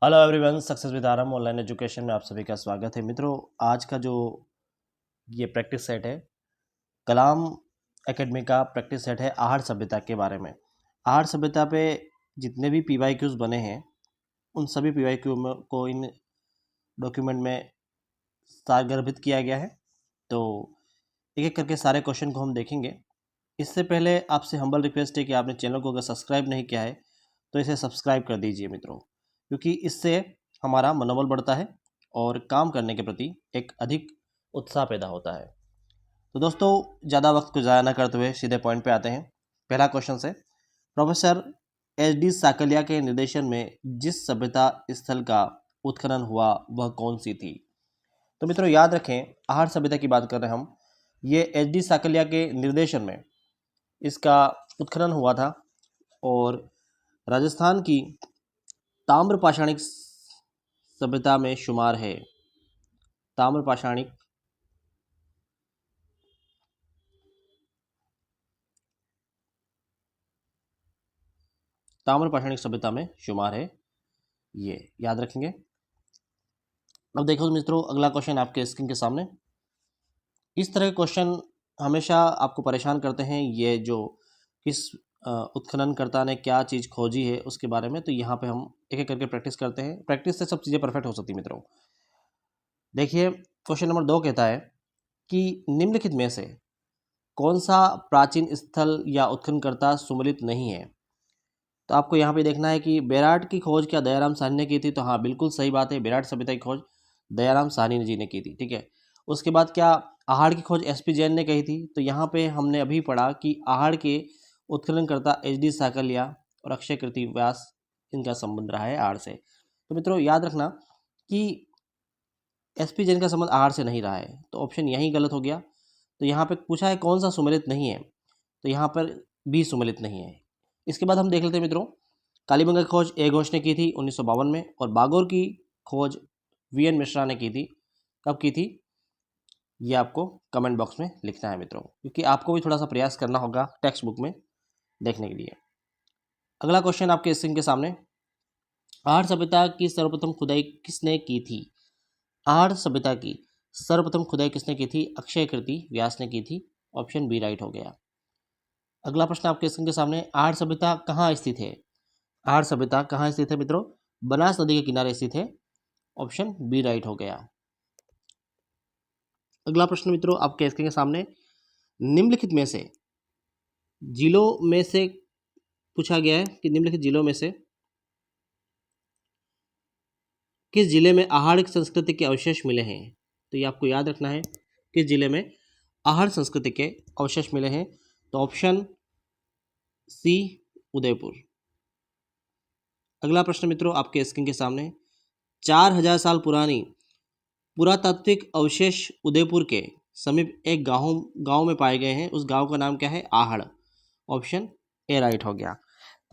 Hello everyone, success with RM online education में आप सभी का स्वागत है। मित्रों, आज का जो ये प्रैक्टिस सेट है कलाम एकेडमी का प्रैक्टिस सेट है आहड़ सभ्यता के बारे में। आहड़ सभ्यता पे जितने भी PYQs बने हैं उन सभी PYQ को इन डॉक्यूमेंट में सारगर्भित किया गया है। तो एक एक करके सारे क्वेश्चन को हम देखेंगे। इससे पहले आपसे हम्बल रिक्वेस्ट है कि आपने चैनल को अगर सब्सक्राइब नहीं किया है तो इसे सब्सक्राइब कर दीजिए मित्रों, क्योंकि इससे हमारा मनोबल बढ़ता है और काम करने के प्रति एक अधिक उत्साह पैदा होता है। तो दोस्तों, ज़्यादा वक्त को ज़ाया न करते हुए सीधे पॉइंट पे आते हैं। पहला क्वेश्चन से, प्रोफेसर HD साकलिया के निर्देशन में जिस सभ्यता स्थल का उत्खनन हुआ वह कौन सी थी? तो मित्रों याद रखें, आहड़ सभ्यता की बात कर रहे हैं हम। ये HD साकलिया के निर्देशन में इसका उत्खनन हुआ था और राजस्थान की ताम्र पाषाणिक सभ्यता में शुमार है। ताम्र पाषाणिक सभ्यता में शुमार है, ये याद रखेंगे। अब देखो मित्रों, अगला क्वेश्चन आपके स्क्रीन के सामने। इस तरह के क्वेश्चन हमेशा आपको परेशान करते हैं। ये जो किस उत्खननकर्ता ने क्या चीज़ खोजी है उसके बारे में, तो यहाँ पे हम एक एक करके प्रैक्टिस करते हैं। प्रैक्टिस से सब चीज़ें परफेक्ट हो सकती मित्रों। देखिए, क्वेश्चन नंबर 2 कहता है कि निम्नलिखित में से कौन सा प्राचीन स्थल या उत्खननकर्ता सुमेलित नहीं है? तो आपको यहाँ पे देखना है कि बेराट की खोज क्या दयाराम साहनी ने की थी? तो हाँ, बिल्कुल सही बात है, बेराट सभ्यता की खोज दयाराम साहनी जी ने की थी। ठीक है। उसके बाद क्या आहड़ की खोज SP जैन ने कही थी? तो यहाँ पे हमने अभी पढ़ा कि आहड़ के उत्खननकर्ता HD साकलिया और अक्षय कृति व्यास, इनका संबंध रहा है आहड़ से। तो मित्रों याद रखना कि SP जैन का संबंध आहड़ से नहीं रहा है, तो ऑप्शन यही गलत हो गया। तो यहाँ पे पूछा है कौन सा सुमेलित नहीं है, तो यहाँ पर B सुमेलित नहीं है। इसके बाद हम देख लेते हैं मित्रों, कालीबंगा की खोज A घोष ने की थी 1952 में, और बागोर की खोज VN मिश्रा ने की थी। कब की थी ये आपको कमेंट बॉक्स में लिखना है मित्रों, क्योंकि आपको भी थोड़ा सा प्रयास करना होगा टेक्स्ट बुक में देखने के लिए। अगला क्वेश्चन आपके स्क्रीन के सामने, आहड़ सभ्यता की सर्वप्रथम खुदाई किसने की थी? आहड़ सभ्यता की सर्वप्रथम खुदाई किसने की थी? अक्षय कृति व्यास ने की थी। ऑप्शन B राइट हो गया। अगला प्रश्न आपके स्क्रीन के सामने, आहड़ सभ्यता कहाँ स्थित है? आहड़ सभ्यता कहाँ स्थित है मित्रों? बनास नदी के किनारे स्थित है। ऑप्शन B राइट हो गया। अगला प्रश्न मित्रों आपके स्क्रीन के सामने, निम्नलिखित में से जिलों में से पूछा गया है कि निम्नलिखित जिलों में से किस जिले में आहड़ संस्कृति के अवशेष मिले हैं? तो ये आपको याद रखना है, किस जिले में आहड़ संस्कृति के अवशेष मिले हैं। तो ऑप्शन C उदयपुर। अगला प्रश्न मित्रों आपके स्क्रीन के सामने, 4000 साल पुरानी पुरातात्विक अवशेष उदयपुर के समीप एक गांव में पाए गए हैं। उस गांव का नाम क्या है? आहड़। ऑप्शन A राइट हो गया।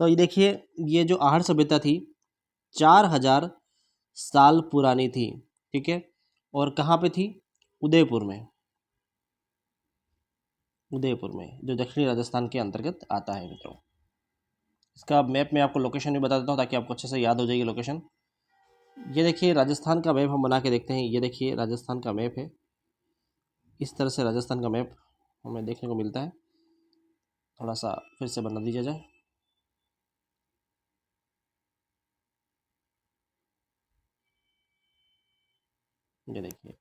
तो ये देखिए, ये जो आहड़ सभ्यता थी 4000 साल पुरानी थी। ठीक है, और कहाँ पे थी? उदयपुर में। उदयपुर में, जो दक्षिणी राजस्थान के अंतर्गत आता है मित्रों। इसका मैप में आपको लोकेशन भी बता देता हूँ ताकि आपको अच्छे से याद हो जाएगी लोकेशन। ये देखिए राजस्थान का मैप हम बना के देखते हैं। ये देखिए राजस्थान का मैप है, इस तरह से राजस्थान का मैप हमें देखने को मिलता है। थोड़ा सा फिर से बना दीजिए जाए। ये देखिए,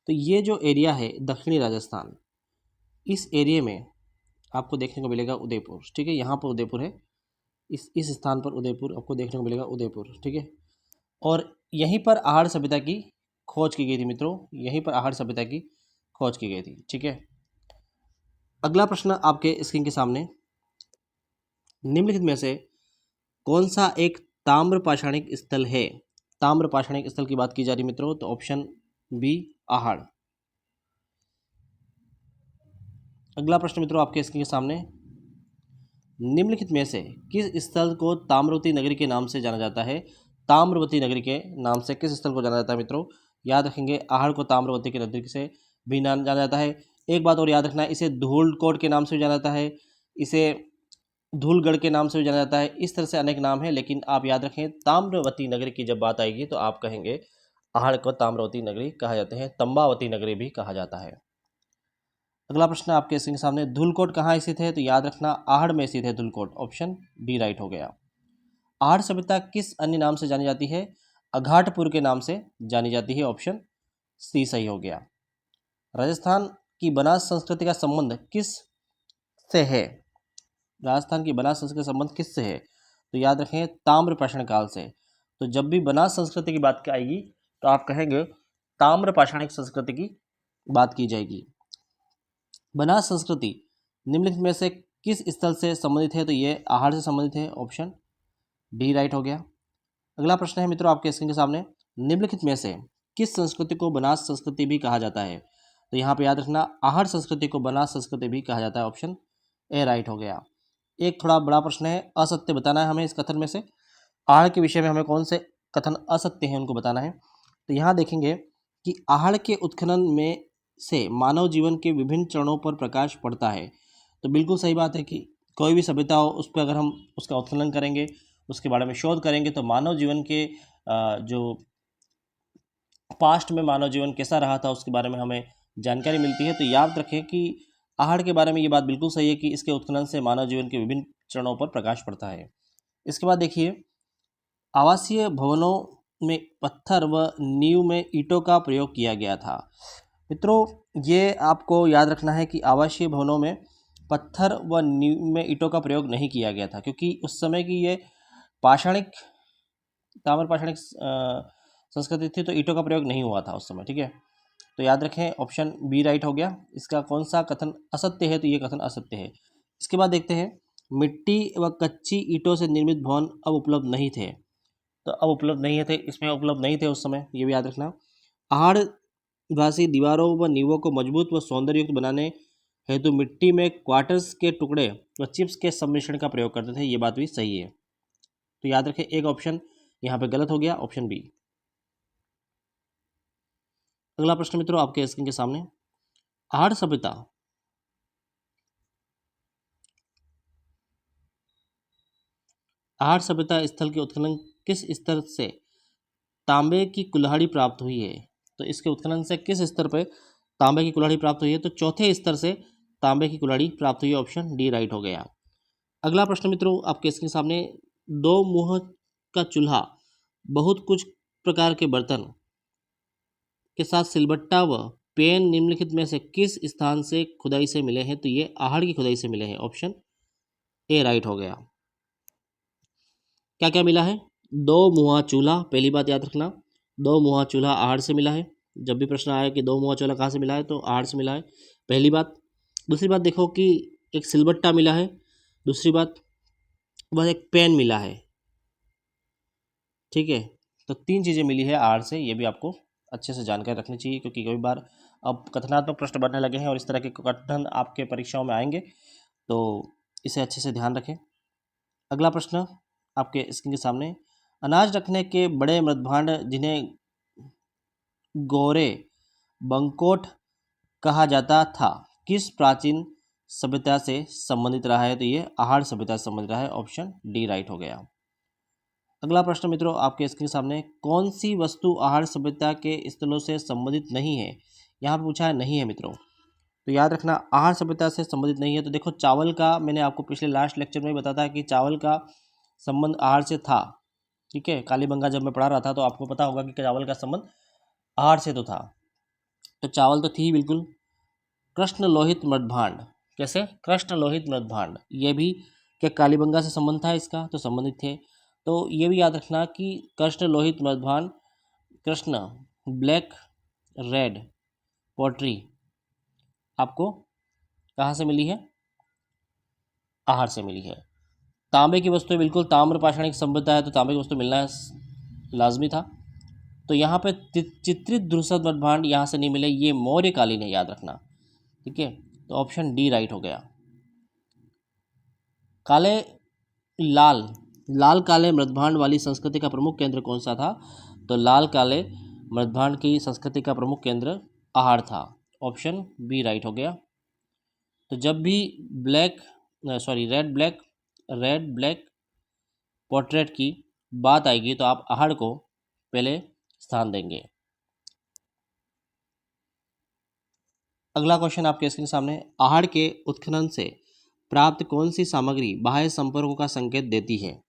तो ये जो एरिया है दक्षिणी राजस्थान, इस एरिया में आपको देखने को मिलेगा उदयपुर। ठीक है, यहाँ पर उदयपुर है, इस स्थान पर उदयपुर आपको देखने को मिलेगा उदयपुर। ठीक है, और यहीं पर आहड़ सभ्यता की खोज की गई थी मित्रों, यहीं पर आहड़ सभ्यता की खोज की गई थी। ठीक है। अगला प्रश्न आपके स्क्रीन के सामने, निम्नलिखित में से कौन सा एक ताम्र पाषाणिक स्थल है? ताम्र पाषाणिक स्थल की बात की जा रही मित्रों, तो ऑप्शन B आहड़। अगला प्रश्न मित्रों आपके स्क्रीन के सामने, निम्नलिखित में से किस स्थल को ताम्रवती नगरी के नाम से जाना जाता है? ताम्रवती नगरी के नाम से किस स्थल को जाना जाता है मित्रों? याद रखेंगे, आहड़ को ताम्रवती की नगरी से भी नाम जाना जाता है। एक बात और याद रखना है, इसे धूलकोट के नाम से भी जाना जाता है, इसे धूलगढ़ के नाम से भी जाना जाता है। इस तरह से अनेक नाम हैं, लेकिन आप याद रखें ताम्रवती नगरी की जब बात आएगी तो आप कहेंगे आहड़ को ताम्रवती नगरी कहा जाते हैं, तंबावती नगरी भी कहा जाता है। अगला प्रश्न आपके स्क्रीन के सामने, धूलकोट कहाँ स्थित है? तो याद रखना आहड़ में स्थित है धूलकोट, ऑप्शन डी राइट हो गया। आहड़ सभ्यता किस अन्य नाम से जानी जाती है? अघाटपुर के नाम से जानी जाती है, ऑप्शन सी सही हो गया। राजस्थान की बनास संस्कृति का संबंध किस से है? राजस्थान की बनास संस्कृति का संबंध किससे है? तो याद रखें ताम्रपाषाण काल से। तो जब भी बनास संस्कृति की बात आएगी तो आप कहेंगे ताम्रपाषाणिक संस्कृति की बात की जाएगी। बनास संस्कृति निम्नलिखित में से किस स्थल से संबंधित है? तो ये आहड़ से संबंधित है, ऑप्शन डी राइट हो गया। अगला प्रश्न है मित्रों आपके स्क्रीन के सामने, निम्नलिखित में से किस संस्कृति को बनास संस्कृति भी कहा जाता है? तो यहाँ पे याद रखना आहड़ संस्कृति को बनास संस्कृति भी कहा जाता है, ऑप्शन ए राइट हो गया। एक थोड़ा बड़ा प्रश्न है, असत्य बताना है हमें इस कथन में से। आहड़ के विषय में हमें कौन से कथन असत्य हैं उनको बताना है। तो यहाँ देखेंगे कि आहड़ के उत्खनन में से मानव जीवन के विभिन्न चरणों पर प्रकाश पड़ता है। तो बिल्कुल सही बात है कि कोई भी सभ्यता हो उस पर अगर हम उसका उत्खनन करेंगे, उसके बारे में शोध करेंगे तो मानव जीवन के जो पास्ट में मानव जीवन कैसा रहा था उसके बारे में हमें जानकारी मिलती है। तो याद रखें कि आहड़ के बारे में ये बात बिल्कुल सही है कि इसके उत्खनन से मानव जीवन के विभिन्न चरणों पर प्रकाश पड़ता है। इसके बाद देखिए, आवासीय भवनों में पत्थर व नींव में ईंटों का प्रयोग किया गया था। मित्रों ये आपको याद रखना है कि आवासीय भवनों में पत्थर व नींव में ईंटों का प्रयोग नहीं किया गया था, क्योंकि उस समय की ये पाषाणिक ताम्रपाषाणिक संस्कृति थी, तो ईंटों का प्रयोग नहीं हुआ था उस समय, ठीक है। तो याद रखें ऑप्शन बी राइट हो गया। इसका कौन सा कथन असत्य है? तो ये कथन असत्य है। इसके बाद देखते हैं, मिट्टी व कच्ची ईंटों से निर्मित भवन अब उपलब्ध नहीं थे। तो अब उपलब्ध नहीं थे, इसमें उपलब्ध नहीं थे उस समय, ये भी याद रखना। आहड़ वासी दीवारों व नींवों को मजबूत व सौंदर्ययुक्त बनाने हेतु मिट्टी में क्वार्टर्स के टुकड़े व चिप्स के सम्मिश्रण का प्रयोग करते थे, ये बात भी सही है। तो याद रखें एक ऑप्शन यहाँ पे गलत हो गया, ऑप्शन बी। अगला प्रश्न मित्रों आपके स्क्रीन के सामने, आहड़ सभ्यता आहड़ सभ्यता स्थल के उत्खनन किस स्तर से तांबे की कुल्हाड़ी प्राप्त हुई है? तो इसके उत्खनन से किस स्तर पर तांबे की कुल्हाड़ी प्राप्त हुई है? तो चौथे स्तर से तांबे की कुल्हाड़ी प्राप्त हुई है, ऑप्शन डी राइट हो गया। अगला प्रश्न मित्रों आपके स्क्रीन के सामने, दो मुंह का चूल्हा, बहुत कुछ प्रकार के बर्तन के साथ सिलबट्टा व पेन निम्नलिखित में से किस स्थान से खुदाई से मिले हैं? तो ये आहड़ की खुदाई से मिले हैं, ऑप्शन ए राइट हो गया। क्या क्या मिला है? दो मुहा चूल्हा, पहली बात याद रखना, दो मुहा चूल्हा आहड़ से मिला है। जब भी प्रश्न आया कि दो मुहा चूल्हा कहाँ से मिला है, तो आहड़ से मिला है, पहली बात। दूसरी बात देखो कि एक सिलबट्टा मिला है। दूसरी बात वह एक पेन मिला है, ठीक है। तो तीन चीज़ें मिली है आहड़ से, ये भी आपको अच्छे से जानकारी रखनी चाहिए, क्योंकि कई बार अब कथनात्मक प्रश्न बनने लगे हैं और इस तरह के कथन आपके परीक्षाओं में आएंगे, तो इसे अच्छे से ध्यान रखें। अगला प्रश्न आपके स्क्रीन के सामने, अनाज रखने के बड़े मृदभांड जिन्हें गोरे बंकोट कहा जाता था, किस प्राचीन सभ्यता से संबंधित रहा है? तो ये आहड़ सभ्यता से संबंधित रहा है, ऑप्शन डी राइट हो गया। अगला प्रश्न मित्रों आपके स्क्रीन के सामने, कौन सी वस्तु आहड़ सभ्यता के स्थलों से संबंधित नहीं है? यहाँ पर पूछा है नहीं है मित्रों, तो याद रखना आहड़ सभ्यता से संबंधित नहीं है। तो देखो चावल का, मैंने आपको पिछले लास्ट लेक्चर में बताया था कि चावल का संबंध आहड़ से था, ठीक है। कालीबंगा जब मैं पढ़ा रहा था तो आपको पता होगा कि चावल का संबंध आहड़ से तो था, तो चावल तो थी ही बिल्कुल। कृष्ण लोहित मृदभांड, कैसे? कृष्ण लोहित मृदभांड, ये भी क्या कालीबंगा से संबंध था इसका? तो संबंधित थे। तो ये भी याद रखना कि कृष्ण लोहित मृदभांड, कृष्ण ब्लैक रेड पॉटरी आपको कहाँ से मिली है? आहड़ से मिली है। तांबे की वस्तुएं बिल्कुल ताम्र पाषाणिक सभ्यता है, तो तांबे की वस्तु मिलना लाजमी था। तो यहाँ पे चित्रित धूसर मृदभांड यहाँ से नहीं मिले, ये मौर्यकालीन है, याद रखना, ठीक है। तो ऑप्शन डी राइट हो गया। काले लाल लाल काले मृदभांड वाली संस्कृति का प्रमुख केंद्र कौन सा था? तो लाल काले मृदभांड की संस्कृति का प्रमुख केंद्र आहड़ था, ऑप्शन बी राइट हो गया। तो जब भी red black red black portrait की बात आएगी तो आप आहड़ को पहले स्थान देंगे। अगला क्वेश्चन आपके स्क्रीन के सामने, आहड़ के उत्खनन से प्राप्त कौन सी सामग्री बाह्य संपर्कों का संकेत देती है?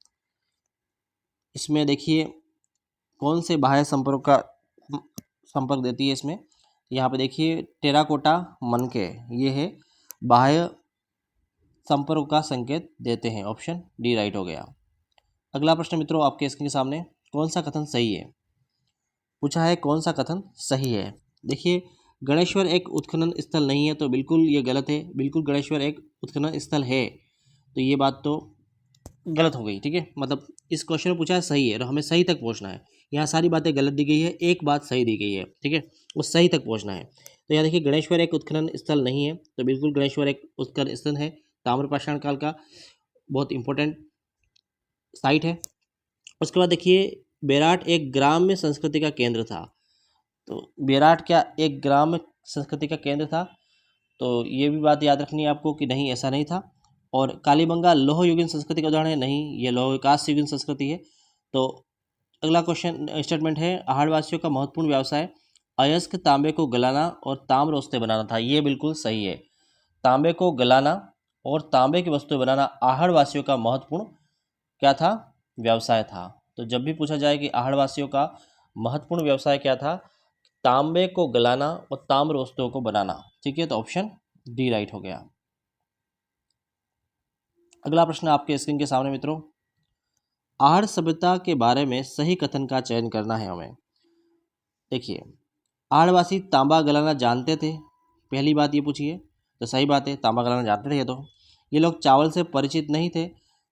इसमें देखिए कौन से बाह्य संपर्क का संपर्क देती है। इसमें यहाँ पे देखिए टेराकोटा मनके, ये है बाह्य संपर्क का संकेत देते हैं। ऑप्शन डी राइट हो गया। अगला प्रश्न मित्रों आपके स्क्रीन के सामने, कौन सा कथन सही है? पूछा है कौन सा कथन सही है। देखिए गणेश्वर एक उत्खनन स्थल नहीं है, तो बिल्कुल ये गलत है। बिल्कुल गणेश्वर एक उत्खनन स्थल है, तो ये बात तो गलत हो गई। ठीक है, मतलब इस क्वेश्चन में पूछा है सही है और हमें सही तक पहुंचना है। यहाँ सारी बातें गलत दी गई है, एक बात सही दी गई है। ठीक है, उस सही तक पहुंचना है। तो यहाँ देखिए गणेश्वर एक उत्खनन स्थल नहीं है, तो बिल्कुल गणेश्वर एक उत्खनन स्थल है, ताम्रपाषाण काल का बहुत इंपॉर्टेंट साइट है। उसके बाद देखिए बेराट एक ग्राम्य संस्कृति का केंद्र था, तो बेराट क्या एक ग्राम्य संस्कृति का केंद्र था? तो ये भी बात याद रखनी है आपको कि नहीं, ऐसा नहीं था। और कालीबंगा लौह युगीन संस्कृति का उदाहरण है? नहीं, ये लौह विकास युगीन संस्कृति है। तो अगला क्वेश्चन स्टेटमेंट है, आहड़वासियों का महत्वपूर्ण व्यवसाय अयस्क तांबे को गलाना और ताम्र वस्तुएं बनाना था। ये बिल्कुल सही है। तांबे को गलाना और तांबे की वस्तुएं बनाना आहड़वासियों का महत्वपूर्ण क्या था? व्यवसाय था। तो जब भी पूछा जाए कि आहड़वासियों का महत्वपूर्ण व्यवसाय क्या था, तांबे को गलाना और ताम्र वस्तुओं को बनाना। ठीक है, तो ऑप्शन डी राइट हो गया। अगला प्रश्न आपके स्क्रीन के सामने मित्रों, आहड़ सभ्यता के बारे में सही कथन का चयन करना है हमें। देखिए आहड़वासी तांबा गलाना जानते थे, पहली बात ये पूछिए, तो सही बात है, तांबा गलाना जानते थे। ये लोग चावल से परिचित नहीं थे,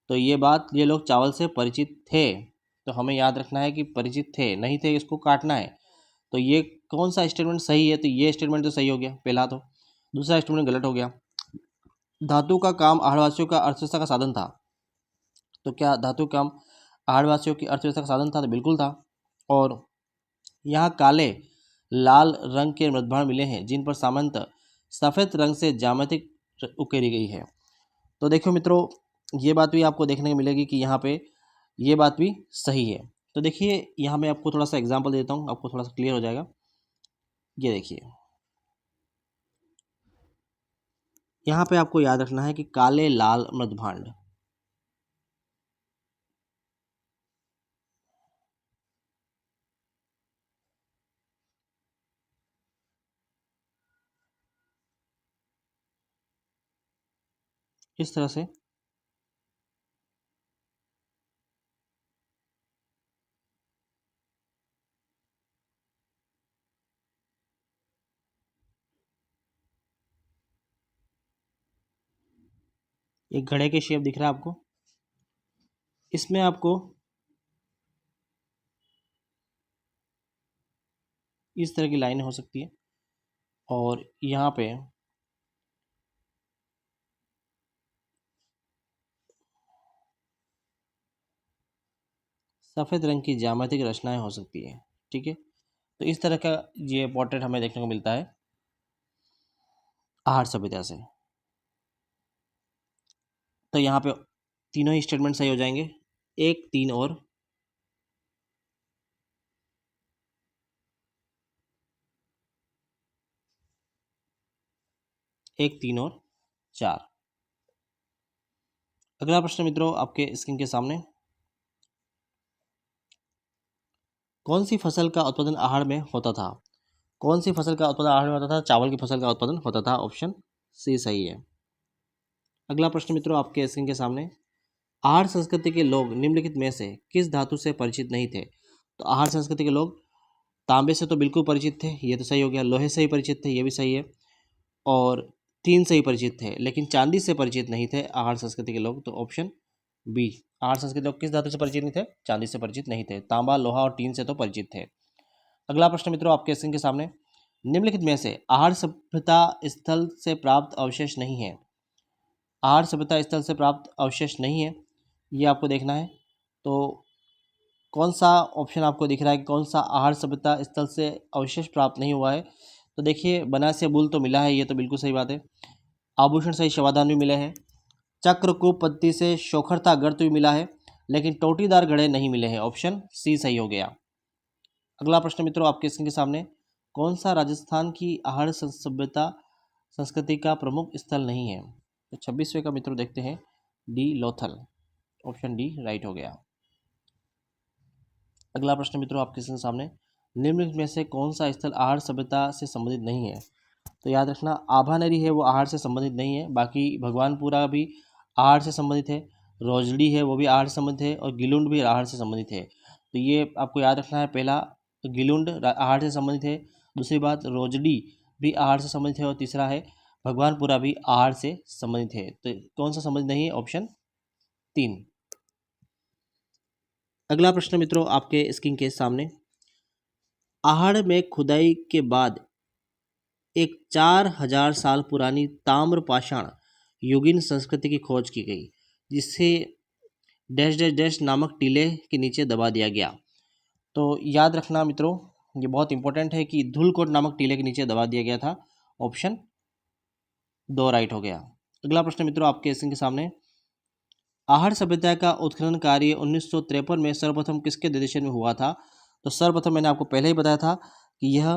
तो ये लोग चावल से परिचित थे, तो हमें याद रखना है कि परिचित थे, नहीं थे इसको काटना है। तो ये कौन सा स्टेटमेंट सही है? तो ये स्टेटमेंट तो सही हो गया पहला। तो दूसरा स्टेटमेंट गलत हो गया। धातु का काम आहड़वासियों का अर्थव्यवस्था का साधन था, तो क्या धातु का काम आहड़वासियों की अर्थव्यवस्था का साधन था? तो बिल्कुल था। और यहाँ काले लाल रंग के मृदभांड मिले हैं जिन पर सामान्यतः सफ़ेद रंग से ज्यामितिक उकेरी गई है। तो देखो मित्रों ये बात भी आपको देखने को मिलेगी कि यहाँ पे ये बात भी सही है। तो देखिए यहाँ मैं आपको थोड़ा सा एग्जांपल देता हूँ, आपको थोड़ा सा क्लियर हो जाएगा। ये देखिए यहाँ पे आपको याद रखना है कि काले लाल मृदभांड, इस तरह से एक घड़े के शेप दिख रहा है आपको, इसमें आपको इस तरह की लाइनें हो सकती है और यहाँ पे सफ़ेद रंग की ज्यामितिक रचनाएं हो सकती है। ठीक है, तो इस तरह का ये पोर्ट्रेट हमें देखने को मिलता है आहड़ सभ्यता से। तो यहाँ पे तीनों ही स्टेटमेंट सही हो जाएंगे, एक, तीन और एक, तीन और चार। अगला प्रश्न मित्रों आपके स्क्रीन के सामने, कौन सी फसल का उत्पादन आहड़ में होता था? कौन सी फसल का उत्पादन आहड़ में होता था? चावल की फसल का उत्पादन होता था। ऑप्शन सी सही है। अगला प्रश्न मित्रों आपके स्क्रीन के सामने, आहड़ संस्कृति के लोग निम्नलिखित में से किस धातु से परिचित नहीं थे? तो आहड़ संस्कृति के लोग तांबे से तो बिल्कुल परिचित थे, ये तो सही हो गया। लोहे से ही परिचित थे, ये भी सही है। और तीन से ही परिचित थे, लेकिन चांदी से परिचित नहीं थे आहड़ संस्कृति के लोग, तो ऑप्शन बी। आहड़ संस्कृति लोग किस धातु से परिचित नहीं थे? चांदी से परिचित नहीं थे। तांबा, लोहा और टीन से तो परिचित थे। अगला प्रश्न मित्रों आपके स्क्रीन के सामने, निम्नलिखित में से आहड़ सभ्यता स्थल से प्राप्त अवशेष नहीं है। आहड़ सभ्यता स्थल से प्राप्त अवशेष नहीं है, ये आपको देखना है। तो कौन सा ऑप्शन आपको दिख रहा है कि कौन सा आहड़ सभ्यता स्थल से अवशेष प्राप्त नहीं हुआ है? तो देखिए बनारस या बुल तो मिला है, ये तो बिल्कुल सही बात है। आभूषण सही शवाधान भी मिले हैं। चक्रकूप पद्धति से शोखरता गर्त भी मिला है, लेकिन टोटीदार घड़े नहीं मिले हैं। ऑप्शन सी सही हो गया। अगला प्रश्न मित्रों आपके स्क्रीन के सामने, कौन सा राजस्थान की आहड़ सभ्यता संस्कृति का प्रमुख स्थल नहीं है? तो 26वें का मित्रों देखते हैं, D Lothal. Option D right हो गया। अगला प्रश्न मित्रों आपके सामने, निम्नलिखित में से कौन सा स्थल आहड़ सभ्यता से संबंधित नहीं है? तो याद रखना, आभानरी है वो आहड़ से संबंधित नहीं है, बाकी भगवानपुरा भी आहड़ से संबंधित है, रोजड़ी है वो भी आहड़ से संबंधित है, और गिलुंड भी आहड़ से संबंधित है। तो ये आपको याद रखना है, पहला गिलुंड आहड़ से संबंधित है, दूसरी बात रोजड़ी भी आहड़ से संबंधित है, और तीसरा है भगवानपुरा भी आहड़ से संबंधित है। तो कौन सा संबंधित नहीं है? ऑप्शन 3। अगला प्रश्न मित्रों आपके स्क्रीन के सामने, आहड़ में खुदाई के बाद एक 4000 साल पुरानी ताम्र पाषाण युगीन संस्कृति की खोज की गई, जिसे डैश डैश डैश नामक टीले के नीचे दबा दिया गया। तो याद रखना मित्रों, ये बहुत इंपॉर्टेंट है कि धूलकोट नामक टीले के नीचे दबा दिया गया था। ऑप्शन 2 राइट हो गया। अगला प्रश्न मित्रों आपके स्क्रीन के सामने, आहड़ सभ्यता का उत्खनन कार्य 1953 में सर्वप्रथम किसके निर्देशन में हुआ था? तो सर्वप्रथम मैंने आपको पहले ही बताया था कि यह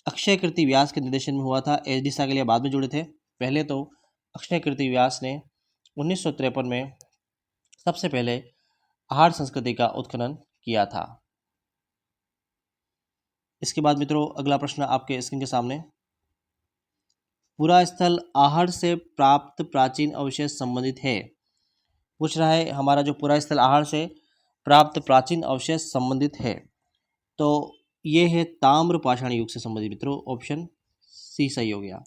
अक्षय कीर्ति व्यास के निर्देशन में हुआ था। एच.डी. सागलिया बाद में जुड़े थे। पहले तो अक्षय कीर्ति व्यास ने 1953 में सबसे पहले आहड़ संस्कृति का उत्खनन किया था। इसके बाद मित्रों अगला प्रश्न आपके स्क्रीन के सामने, पुरा स्थल आहड़ से प्राप्त प्राचीन अवशेष संबंधित है। पूछ रहा है हमारा जो पुरा स्थल आहड़ से प्राप्त प्राचीन अवशेष संबंधित है, तो ये है ताम्र पाषाण युग से संबंधित मित्रों। ऑप्शन सी सही हो गया।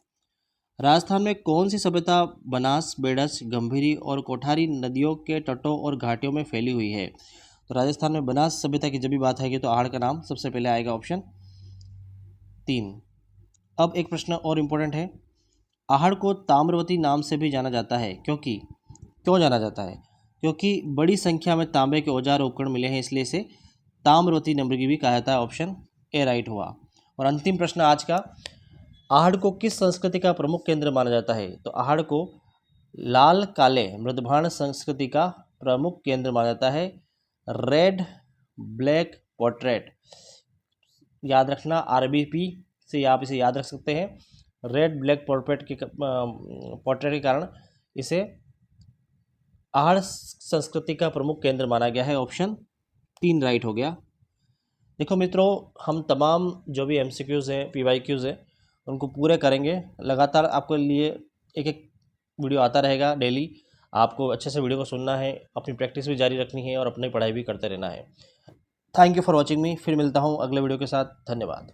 राजस्थान में कौन सी सभ्यता बनास, बेडस, गंभीरी और कोठारी नदियों के तटों और घाटियों में फैली हुई है? तो राजस्थान में बनास सभ्यता की जब भी बात आएगी तो आहड़ का नाम सबसे पहले आएगा। ऑप्शन 3। अब एक प्रश्न और इम्पोर्टेंट है, आहड़ को ताम्रवती नाम से भी जाना जाता है, क्यों जाना जाता है? क्योंकि बड़ी संख्या में तांबे के औजार उपकरण मिले हैं, इसलिए इसे ताम्रवती नगरी भी कहा जाता है। ऑप्शन ए राइट हुआ। और अंतिम प्रश्न आज का, आहड़ को किस संस्कृति का प्रमुख केंद्र माना जाता है? तो आहड़ को लाल काले मृदभाण संस्कृति का प्रमुख केंद्र माना जाता है। रेड ब्लैक पोर्ट्रेट, याद रखना, आरबीपी से आप इसे याद रख सकते हैं। रेड ब्लैक पोर्ट्रेट के कारण इसे आहड़ संस्कृति का प्रमुख केंद्र माना गया है। ऑप्शन 3 राइट हो गया। देखो मित्रों, हम तमाम जो भी MCQs हैं, PYQs हैं, उनको पूरे करेंगे। लगातार आपके लिए एक एक वीडियो आता रहेगा डेली। आपको अच्छे से वीडियो को सुनना है, अपनी प्रैक्टिस भी जारी रखनी है और अपनी पढ़ाई भी करते रहना है। थैंक यू फॉर वॉचिंग मी। फिर मिलता हूँ अगले वीडियो के साथ। धन्यवाद।